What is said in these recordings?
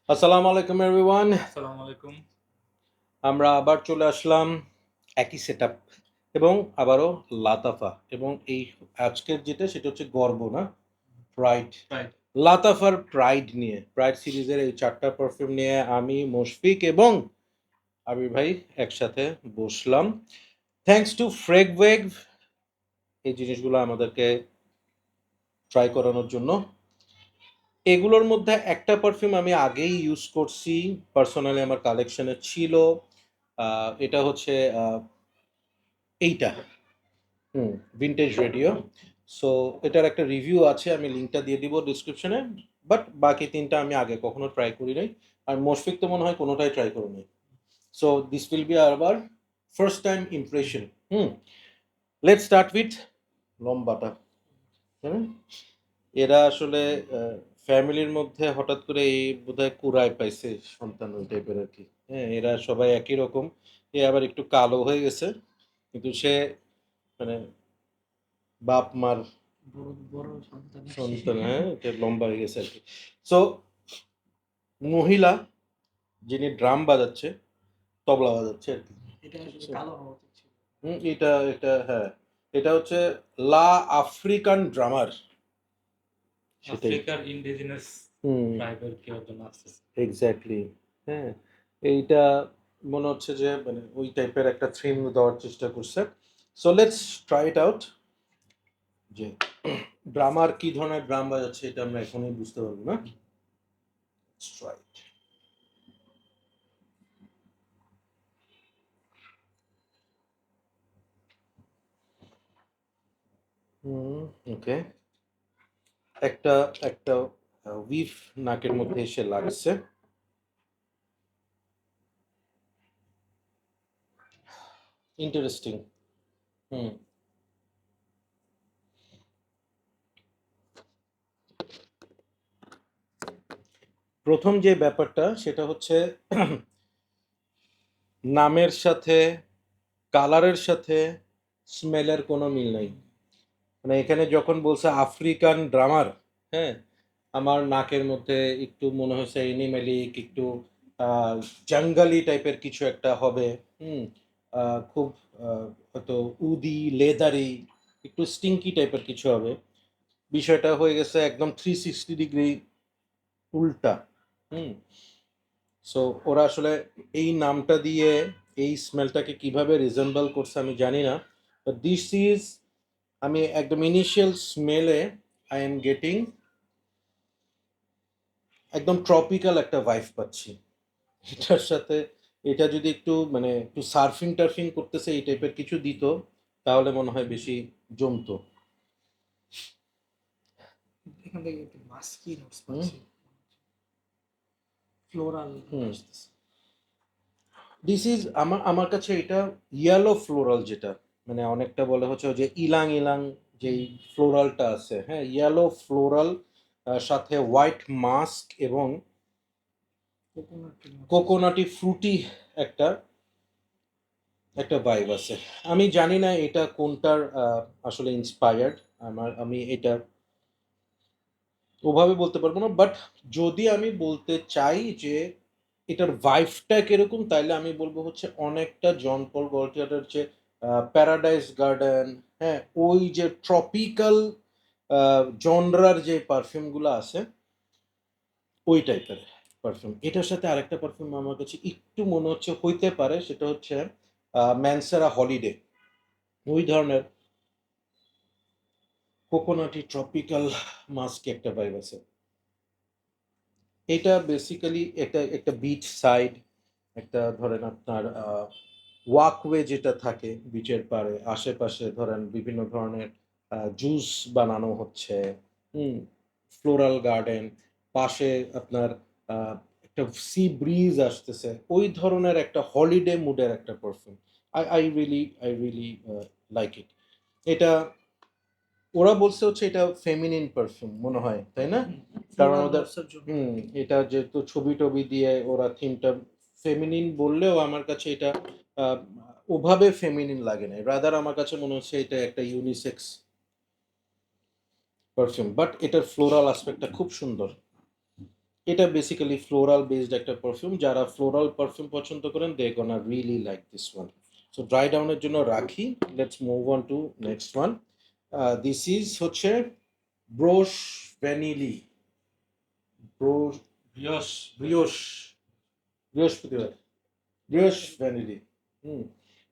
আসসালামু আলাইকুম এভরিওয়ান। আসসালামু আলাইকুম। আমরা আবার চলে আসলাম একই সেটআপ এবং আবারও লাতাফা এবং এই আজকের যেটা সেটা হচ্ছে গর্ব না? প্রাইড। রাইট। লাতাফার প্রাইড নিয়ে। প্রাইড সিরিজের এই ৪ টা পারফিউম নিয়ে আমি মুশফিক এবং আবির ভাই একসাথে বসলাম। থ্যাংকস টু ফ্রেগওয়েভ এই জিনিসগুলো আমাদেরকে ট্রাই করানোর জন্য। এগুলোর মধ্যে একটা পারফিউম আমি আগেই ইউজ করছি। পার্সোনালি আমার কালেকশনে ছিল। এটা হচ্ছে এইটা ভিনটেজ রেডিও। সো এটার একটা রিভিউ আছে, আমি লিঙ্কটা দিয়ে দিব ডিসক্রিপশনে। বাট বাকি ৩ টা আমি আগে কখনো ট্রাই করি নাই। আর মুশফিক তো মনে হয় কোনোটাই ট্রাই করে নাই। So this will be our first time impression. Let's start with লম্বাটা। হুম? এরা আসলে ফ্যামিলির মধ্যে হঠাৎ করে এই বোধহয় কুড়ায় পাইছে সন্তান ওই টাইপের আরকি। হ্যাঁ? এরা সবাই একই রকম। এ আবার একটু কালো হয়ে গেছে। কিন্তু সে মানে বাপ-মার বড় বড় সন্তান সন্তান, হ্যাঁ? এটা লম্বা হয়ে গেছে আরকি। সো মহিলা যিনি ড্রাম বাজাচ্ছে, তবলা বাজাচ্ছে আরকি। এটা ঠিক আসলে আছে? কালো হওয়া উচিত ছিল। এটা হ্যাঁ। এটা হচ্ছে লা আফ্রিকান ড্রামার। সেটাই। আফ্রিকার ইন্ডিজিনাস হুম, ট্রাইবের কেউ একজন আসতেছে। এক্সাক্টলি। হ্যাঁ? এইটা মনে হচ্ছে যে মানে ওই টাইপের একটা থিম দেওয়ার চেষ্টা করছে। So let's try it out যে ড্রামার কি ধরনের ড্রাম বাজাচ্ছে এটা আমরা এখনই বুঝতে পারবো না? Let's try it. Hmm, okay. একটা একটা উইফ নাকের মধ্যে এসে লাগছে। ইন্টারেস্টিং। হুম। প্রথম যে ব্যাপারটা সেটা হচ্ছে নামের সাথে, কালারের সাথে স্মেলের কোনো মিল নাই। মানে এখানে যখন বলছে আফ্রিকান ড্রামার, হ্যাঁ? আমার নাকের মধ্যে একটু মনে হয়েছে এনিমেলিক, একটু আ জাঙ্গালি টাইপের কিছু একটা হবে। হুম? খুব আ হয়তো উদি, লেদারি, একটু স্টিংকি টাইপের কিছু হবে। বিষয়টা হয়ে গেছে একদম 360 ডিগ্রি উল্টা। হুম? সো ওরা আসলে এই নামটা দিয়ে এই স্মেলটাকে কিভাবে রিজেম্বল করছে আমি জানি না। বাট দিস ইজ আমি একদম ইনিশিয়াল স্মেলে আই এম গেটিং একদম ট্রপিক্যাল একটা ভাইব পাচ্ছি। এটার সাথে এটা যদি একটু মানে একটু সার্ফিং-টার্ফিং করতেছে এই টাইপের কিছু দিত, তাহলে মনে হয় বেশি জমতো। এখান থেকে একটু মাস্কি নোটস হুম? পাচ্ছি। ফ্লোরাল হুম। আসতেছে। দিস ইজ আমার কাছে এটা ইয়েলো ফ্লোরাল যেটা, মানে অনেকটা বলে হচ্ছে ওই যে ইলাং ইলাং যেই ফ্লোরালটা আছে, হ্যাঁ? ইয়েলো ফ্লোরাল সাথে হোয়াইট মাস্ক এবং কোকোনাট নোটস আছে। কোকোনাটি ফ্রুটি একটা একটা ভাইব আছে। আমি জানি না এটা কোনটার আসলে ইন্সপায়ার্ড। আমি এটা ওভাবে বলতে পারবো না। বাট যদি আমি বলতে চাই যে এটার ভাইবটা কিরকম, তাইলে আমি বলবো হচ্ছে অনেকটা জন পল গল্টিয়ারের যে 'প্যারাডাইস গার্ডেন', হ্যাঁ? ওই যে ট্রপিক্যাল জনরার যে পারফিউম গুলা আছে, ওই টাইপের পারফিউম। এটার সাথে আরেকটা পারফিউম আমার কাছে একটু মনে হচ্ছে হইতে পারে, সেটা হচ্ছে 'ম্যানসেরা হলিডে'। ওই ধরনের কোকোনাটি ট্রপিক্যাল মাস্কি একটা ভাইব আছে। এটা বেসিক্যালি একটা একটা বিচ সাইড, একটা ধরেন আপনার ওয়াকওয়ে যেটা থাকে বিচের পাড়ে, আশেপাশে ধরেন বিভিন্ন ধরনের জুস বানানো হচ্ছে, হুম? ফ্লোরাল গার্ডেন, পাশে আপনার আ একটা সি ব্রিজ আসতেছে। ওই ধরনের একটা হলিডে মুডের একটা perfume. I really like it. এটা ওরা বলছে হচ্ছে এটা ফেমিনিন পারফিউম মনে হয়, তাই না? কারণ ফ্লোরাল ওদের নোটস এর জন্য হুম, আরকি। এটা যেহেতু ছবি-টবি দিয়ে ওরা থিমটা ফেমিনিন বললেও আমার কাছে এটা আ ওভাবে ফেমিনিন লাগে নাই। রাদার আমার কাছে মনে হচ্ছে এটা একটা ইউনিসেক্স পারফিউম। বাট এটার ফ্লোরাল অ্যাসপেক্ট টা খুব সুন্দর। এটা বেসিক্যালি ফ্লোরাল বেসড একটা পারফিউম, যারা ফ্লোরাল পারফিউম পছন্দ করেন they gonna really like this one. So dry ডাউনের জন্য রাখি, let's move on to next one. This is হচ্ছে ব্রোশ ভ্যানিলি, ব্রোশ ব্রিয়স ব্রিওশ, বৃহস্পতিবার, ব্রিওশ ভ্যানিলি। হুম,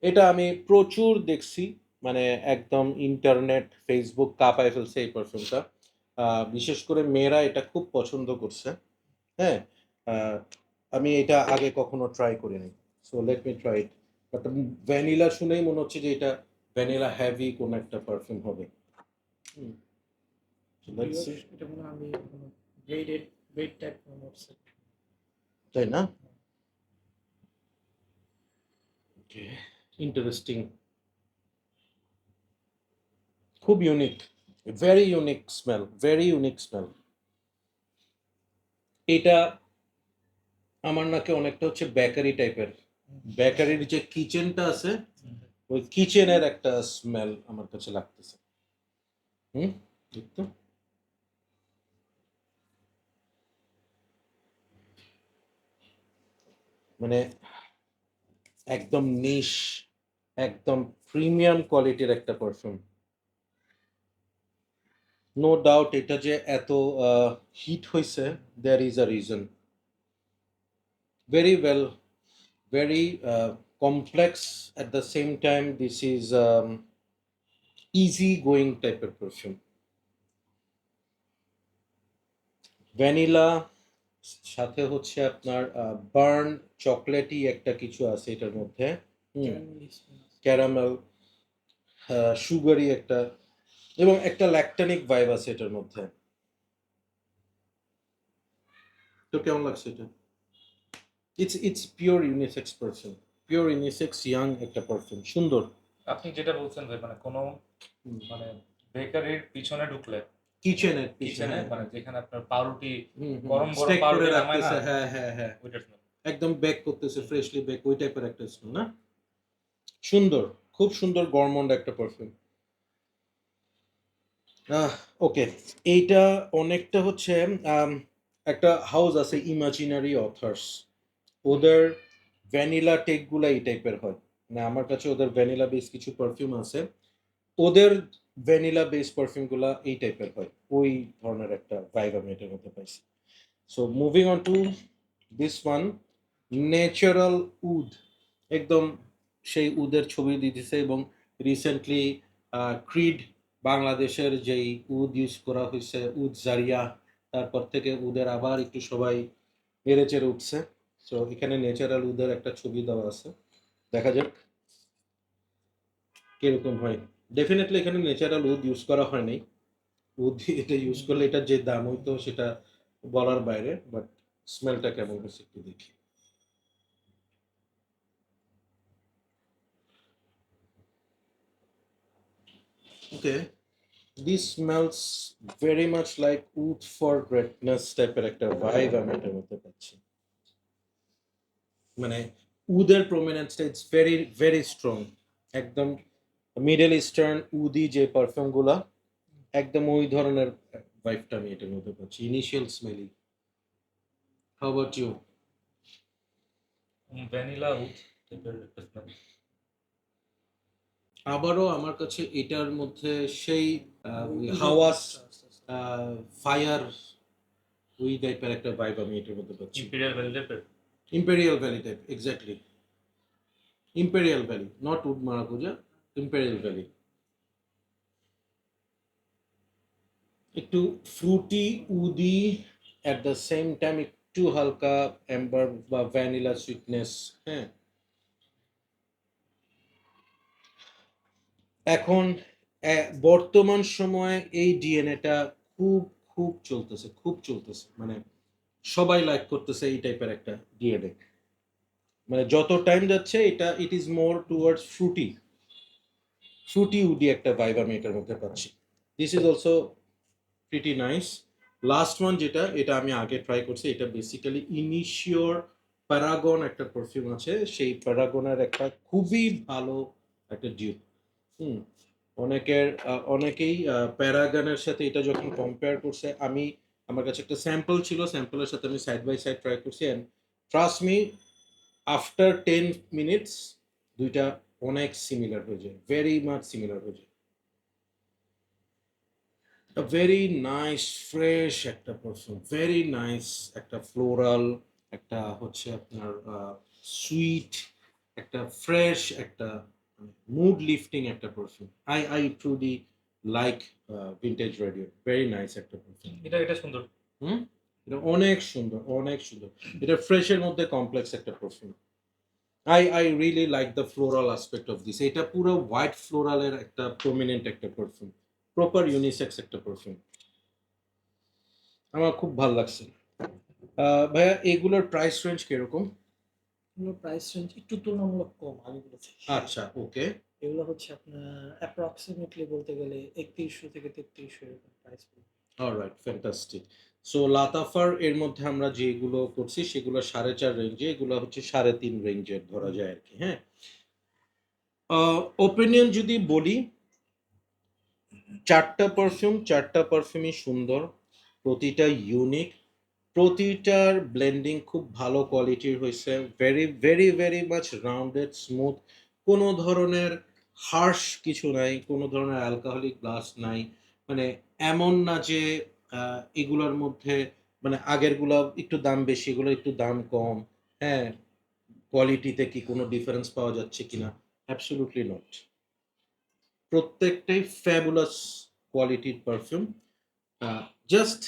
এটা আমি প্রচুর দেখছি, মানে একদম ইন্টারনেট ফেসবুক কাঁপায় ফেলছে এই পারফিউমটা। বিশেষ করে মেয়েরা এটা খুব পছন্দ করছে। হ্যাঁ, আহ, আমি এটা আগে কখনো ট্রাই করিনি, so let me try it. But vanilla শুনেই মনে হচ্ছে যে এটা ভ্যানিলা হ্যাভি কোন একটা পারফিউম হবে। হুম, so let's ব্রিয়স see. এটা মনে হয় আমি কোনো ব্রেডেড ব্রেড টাইপ মনে হচ্ছে। তাই না? ওকে, ইন্টারেস্টিং, খুব unique, very unique smell, very unique smell. এটা আমার নাকে অনেকটা হচ্ছে বেকারি টাইপের, বেকারির যে কিচেনটা আছে ওই কিচেনের একটা স্মেল আমার কাছে লাগতেছে। হুম, ঠিক তো? মানে একদম নিশ, একদম প্রিমিয়াম কোয়ালিটির একটা পারফিউম। নো ডাউট এটা যে এত হিট হয়েছে, there is a reason. Very well, very complex, at the same time this is easy going টাইপের পারফিউম। ভ্যানিলা সাথে হচ্ছে আপনার বার্ন চকলেটি একটা কিছু আছে এটার মধ্যে। ক্যারামেলি স্মেল আছে। ক্যারামেল, সুগারি একটা, এবং একটা ল্যাকটানিক ভাইব আছে এটার মধ্যে। তো কেমন লাগছে এটা? It's pure unisex perfume, pure unisex young একটা পারফিউম, সুন্দর। আপনি যেটা বলছেন ভাই মানে কোনো মানে বেকারির পিছনে ঢুকলে কিচেনের পিছনে, কিচেনে মানে যেখানে আপনার পাউরুটি গরম গরম স্টেক করে পাউরুটি নামায় না রাখতেছে, হ্যাঁ হ্যাঁ হ্যাঁ, ওইটার smell। একদম বেক করতেছে, ফ্রেশলি বেক, ওই টাইপের একটা স্মেল না? সুন্দর, খুব সুন্দর গরমন্ড একটা পারফিউম। ওকে, এইটা অনেকটা হচ্ছে একটা হাউস আছে ইমাজিনারি অথার্স, ওদের ভ্যানিলা টেকগুলা এই টাইপের হয়। মানে আমার কাছে ওদের ভ্যানিলা বেস কিছু পারফিউম আছে, ওদের ভ্যানিলা বেস পারফিউমগুলা এই টাইপের হয়, ওই ধরনের একটা ভাইব আমি এটার মধ্যে পাইছি। So moving on to this one, natural wood, একদম সেই উদের ছবি দিতেছে, এবং রিসেন্টলি ক্রিড বাংলাদেশের যেই উদ ইউজ করা হয়েছে, উদ জারিয়া, তারপর থেকে উদের আবার একটু সবাই এড়ে চেড়ে উঠছে। সো এখানে ন্যাচারাল উদের একটা ছবি দেওয়া আছে, দেখা যাক কিরকম হয়। ডেফিনেটলি এখানে ন্যাচারাল উড ইউজ করা হয় নাই, উড এটা ইউজ করলে এটা যে দাম হইতো সেটা বলার বাইরে, বাট স্মেলটা কেমন হচ্ছে একটু দেখি। Okay, this smells very much like Oud for Greatness টাইপের একটা ভাইব আমি এটার মধ্যে পাচ্ছি। মানে উদের প্রমিনেন্সটা ইটস ভেরি ভেরি স্ট্রং, একদম মিডল ইস্টার্ন উদি যে পারফিউম গুলা, একদম ওই ধরনের ভাইবটা আমি এটার মধ্যে পাচ্ছি initial smelly. How about you? Vanilla wood টাইপের একটা smell। আবারও আমার কাছে এটার মধ্যে সেই হাওয়াস, ফায়ার, ওই টাইপের একটা ভাইব আমি এটার মধ্যে পাচ্ছি। ইম্পেরিয়াল ভ্যালি টাইপের। Imperial Valley type, exactly Imperial Valley, not Oud Maracuja, Imperial Valley. একটু ফ্রুটি, উদি, অ্যাট দ্য সেম টাইম একটু হালকা অ্যাম্বার বা ভ্যানিলা সুইটনেস। হ্যাঁ, এখন বর্তমান সময়ে এই ডিএনএটা খুব খুব চলতেছে, খুব চলতেছে, মানে সবাই লাইক করতেছে এই টাইপের একটা ডিএনএ। মানে যত টাইম যাচ্ছে এটা it is more towards Frooti, Frooti woody একটা ভাইব আমি এটার মধ্যে পাচ্ছি। This is also pretty nice. Last one যেটা, এটা আমি আগে ট্রাই করছি, এটা বেসিক্যালি ইনিশিওর প্যারাগন একটা পারফিউম আছে, সেই প্যারাগনের একটা খুবই ভালো একটা ডিউপ। হুম, অনেকেই প্যারাগনের সাথে এটা যখন কম্পেয়ার করছে, আমি আমার কাছে একটা স্যাম্পল ছিল, স্যাম্পলের সাথে আমি সাইড বাই সাইড ট্রাই করছি, and trust me, after 10 minutes দুইটা অনেক সিমিলার হয়ে যায়, ভেরি মাচ সিমিলার হয়ে যায়। ভেরি নাইস ফ্রেশ একটা পারফিউম, ভেরি নাইস একটা ফ্লোরাল, একটা হচ্ছে আপনার সুইট, একটা ফ্রেশ, একটা মুড লিফটিং একটা perfume. I truly like vintage radio, very nice একটা পারফিউম। এটা সুন্দর। হুম, এটা অনেক সুন্দর, অনেক সুন্দর। এটা ফ্রেশের মধ্যে কমপ্লেক্স একটা perfume. I really like the floral aspect of this. এটা পুরো হোয়াইট ফ্লোরালের একটা প্রমিনেন্ট একটা পারফিউম, প্রপার ইউনিসেক্স একটা পারফিউম। আমার খুব ভালো লাগছে। ভাইয়া এগুলোর প্রাইস রেঞ্জ কিরকম? এগুলো প্রাইস রেঞ্জ একটু তুলনামূলক কম আগেগুলো থেকে। আচ্ছা, ওকে। এগুলো হচ্ছে আপনার অ্যাপ্রক্সিমেটলি বলতে গেলে ৩১০০ থেকে ৩৩০০ এরকম প্রাইস পড়বে। Alright, fantastic. সো লাতাফার এর মধ্যে আমরা যেগুলো করছি সেগুলো 4.5 রেঞ্জে, এগুলো হচ্ছে 3.5 রেঞ্জের ধরা যায় আর কি। হ্যাঁ, ওপিনিয়ন যদি বলি, চারটা পারফিউমই সুন্দর, প্রতিটা ইউনিক, প্রতিটার ব্লেন্ডিং খুব ভালো কোয়ালিটির হয়েছে, very very very much rounded, smooth, কোনো ধরনের হার্শ কিছু নাই, কোনো ধরনের অ্যালকোহলিক ব্লাস্ট নাই। মানে এমন না যে এগুলোর মধ্যে মানে আগেরগুলো একটু দাম বেশি, এগুলো একটু দাম কম। হ্যাঁ, কোয়ালিটিতে কি কোনো ডিফারেন্স পাওয়া যাচ্ছে কিনা? Absolutely not. প্রত্যেকটাই ফ্যাবুলাস কোয়ালিটির পারফিউম। জাস্ট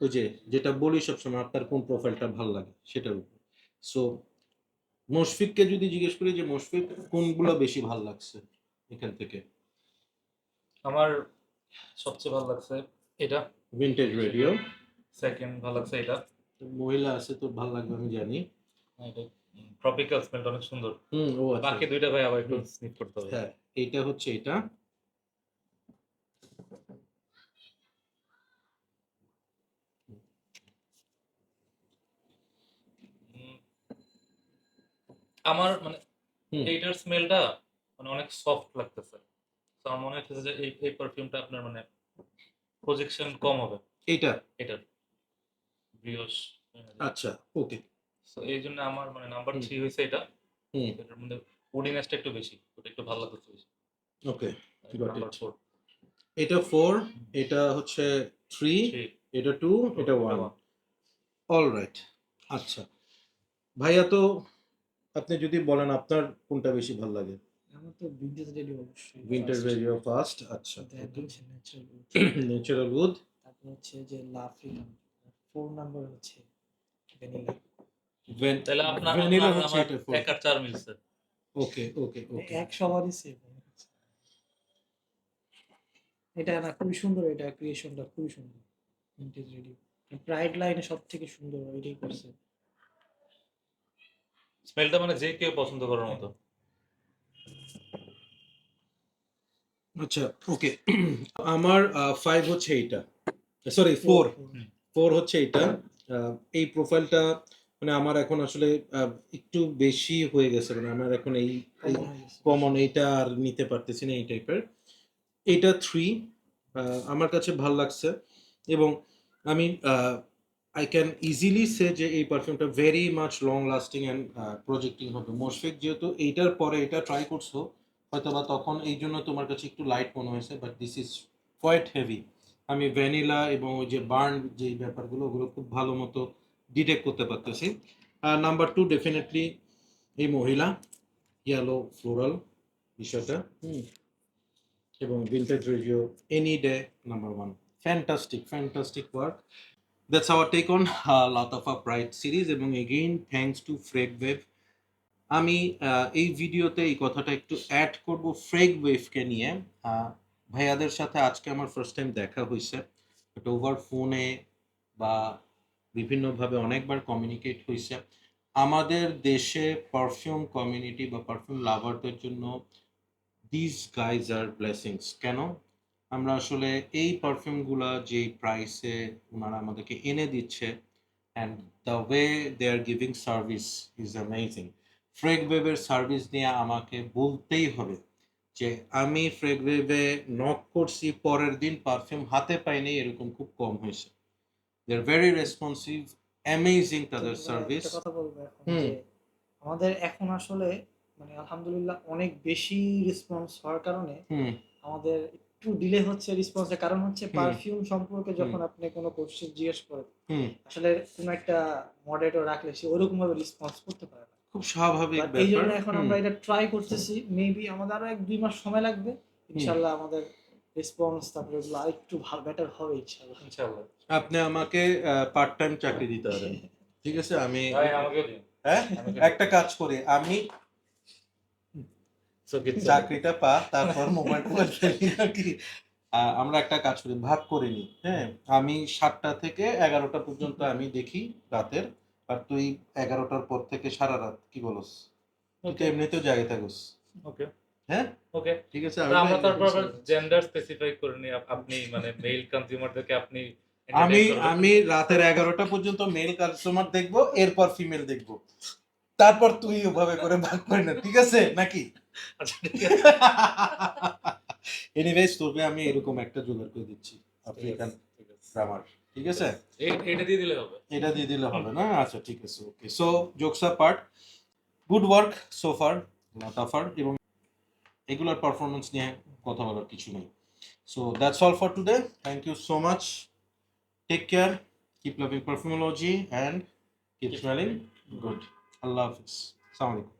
ওই যে যেটা বলি সবসময়, আপনার কোন প্রোফাইলটা ভালো লাগে সেটার উপর। সো মুশফিককে যদি জিজ্ঞেস করি যে মুশফিক কোনগুলো বেশি ভালো লাগছে এখান থেকে? আমার সবচেয়ে ভালো লাগছে এটা, ভিন্টেজ রেডিও। সেকেন্ড ভালো লাগছে এটা। মহিলা আছে তোর ভালো লাগবে আমি জানি। এটা ট্রপিক্যাল স্মেলটা অনেক সুন্দর। ও আচ্ছা। বাকি দুইটা ভাই আবার একটু স্নিফ করতে হবে। হ্যাঁ, এইটা হচ্ছে এটা। উম, আমার মানে হুম, এইটার স্মেলটা মানে অনেক সফট লাগতেছে। তো আমার মনে হচ্ছে যে এই পারফিউমটা আপনার মানে প্রজেকশন কম হবে এইটা। এটার ব্রিওশ। আচ্ছা, ওকে। তো এই জন্য আমার মানে নাম্বার হুম 3 হয়েছে এটা। হুম, এটার মধ্যে উডিনেসটা একটু বেশি, ওটা একটু ভালো লাগতেছে বেশি। ওকে, গট নাম্বার ইট। 4 এটা 4, এটা হচ্ছে 3, 3 এটা 2, এটা 1। 1। অলরাইট। আচ্ছা ভাইয়া, তো আপনি যদি বলেন আপনার কোনটা বেশি ভালো লাগে? আমার তো ভিন্টেজ রেডিও অবশ্যই উইন্টার ফার্স্ট। Radio first. আচ্ছা, দেন ওকে। হচ্ছে ন্যাচারাল উড, ন্যাচারাল উড। তারপর হচ্ছে যে লাফিং, 4 নাম্বার হচ্ছে ভ্যানিলা। তাহলে আপনার ভ্যানিলা আপনার হচ্ছে আমার এটা 4। 1 আর 4 মিলছে। ওকে ওকে ওকে। এক সবারই সেম। এটা না খুবই সুন্দর, এটা ক্রিয়েশনটা খুবই সুন্দর। ভিন্টেজ রেডিও প্রাইড লাইনে সব থেকে সুন্দর এটাই করছে। স্মেলটা মানে যে কেউ পছন্দ করার মতো। আচ্ছা, ওকে। আমার 5 হচ্ছে এইটা, সরি 4। 4 হচ্ছে এইটা। এই প্রোফাইলটা মানে আমার এখন আসলে একটু বেশি হয়ে গেছে, মানে আমার এখন এই কমন এইটা আর নিতে পারতেছি না এই টাইপের। এটা 3, আমার কাছে ভাল লাগছে, এবং আমি আই ক্যান ইজিলি সে যে এই পারফিউমটা very much long lasting and projecting হবে। মোশফিক যেহেতু এইটার পরে এটা ট্রাই করছো, হয়তো বা তখন এই জন্য তোমার কাছে একটু লাইট মনে হয়েছে, but this is quite heavy. আমি ভ্যানিলা এবং ওই যে বার্ন যেই ব্যাপারগুলো ওগুলো খুব ভালো মতো ডিটেক্ট করতে পারতেছি। নাম্বার 2 ডেফিনেটলি এই মহিলা, ইয়েলো ফ্লোরাল বিষয়টা। এবং vintage radio any day number 1। Fantastic, fantastic work. That's our take on Lattafa Pride series, এবং again thanks to Frag Wave. আমি এই ভিডিওতে এই কথাটা একটু অ্যাড করব ফ্রেগ ওয়েভকে নিয়ে। ভাইয়াদের সাথে আজকে আমার ফার্স্ট টাইম দেখা হয়েছে, বাট ওভার ফোনে বা বিভিন্নভাবে অনেকবার কমিউনিকেট হয়েছে। আমাদের দেশে পারফিউম কমিউনিটি বা পারফিউম লাভারদের জন্য দিস গাইজ আর ব্লেসিংস। কেন? আমরা আসলে এই পারফিউমগুলা যে প্রাইসে ওনারা আমাদেরকে এনে দিচ্ছে, and the way they are giving service is amazing. Frag ওয়েভের সার্ভিস নিয়ে আমাকে বলতেই হবে যে আমি ফ্রেগ ওয়েভে নক করছি, পরের দিন পারফিউম হাতে পাইনি এরকম খুব কম হয়েছে। দে আর ভেরি রেসপন্সিভ, অ্যামেজিং তাদের মানে সার্ভিস। একটা কথা বলবো এখন হুম। যে আমাদের এখন আসলে মানে আলহামদুলিল্লাহ অনেক বেশি রেসপন্স হওয়ার কারণে হুম আমাদের একটু ডিলে হচ্ছে রেসপন্সের কারণ হচ্ছে হুম। পারফিউম সম্পর্কে যখন আপনি কোনো কোশ্চেন জিজ্ঞেস করেন হুম আসলে কোনো একটা মডারেটর রাখলে সে ওরকম ভাবে রেসপন্স করতে পারে না। খুব স্বাভাবিক বাট এই ব্যাপার। জন্য এখন আমরা এটা ট্রাই করতেছি, মেবি আমাদের আরো 1-2 মাস সময় লাগবে, ইনশাল্লাহ আমাদের রেসপন্স তারপরে এগুলো আরেকটু ভালো বেটার হবে ইনশাল্লাহ। ইনশাআল্লাহ। আপনি আমাকে পার্ট টাইম চাকরি দিতে পারেন, ঠিক আছে? আমি ভাই আমাকেও দিন। হ্যাঁ আমাকে একটা কাজ করি, আমি চাকরিটা পা তারপর মোবাইল টোবাইল ফেলি নাকি? আমরা একটা কাজ করি, ভাগ করে নিই, হ্যাঁ? আমি 7টা থেকে 11টা পর্যন্ত আমি দেখি রাতের, আর তুই 11টার পর থেকে সারা রাত, কি বলস? তুই তো ওকে এমনিতেও জাগে থাকস, ওকে হ্যাঁ? ওকে। ঠিক আছে? তো আমরা তারপর আবার জেন্ডার স্পেসিফাই করে নিই, আপনি মানে মেল কনজিউমারদেরকে আপনি আমি entertain করবেন। আমি রাতের 11টা পর্যন্ত মেল কাস্টমার দেখবো, এরপর ফিমেল দেখবো, তারপর তুই ওভাবে করে ভাগ করে না, ঠিক আছে নাকি? আচ্ছা ঠিক আছে এনিওয়েজ তোকে আমি এরকম একটা জোগাড় করে দিচ্ছি, ঠিক আফ্রিকান আছে, ঠিক আছে। গ্রামার, ঠিক আছে? এটা দিয়ে দিলে হবে। এটা দিয়ে দিলে হবে না? আচ্ছা ঠিক আছে, okay. So jokes apart, good work so far লাতাফার, এবং এগুলোর পারফরমেন্স নিয়ে কথা বলার কিছু নেই। So that's all for today, thank you so much, take care, keep loving perfumology and keep smelling good. আল্লাহ হাফিজ, আসসালামু আলাইকুম।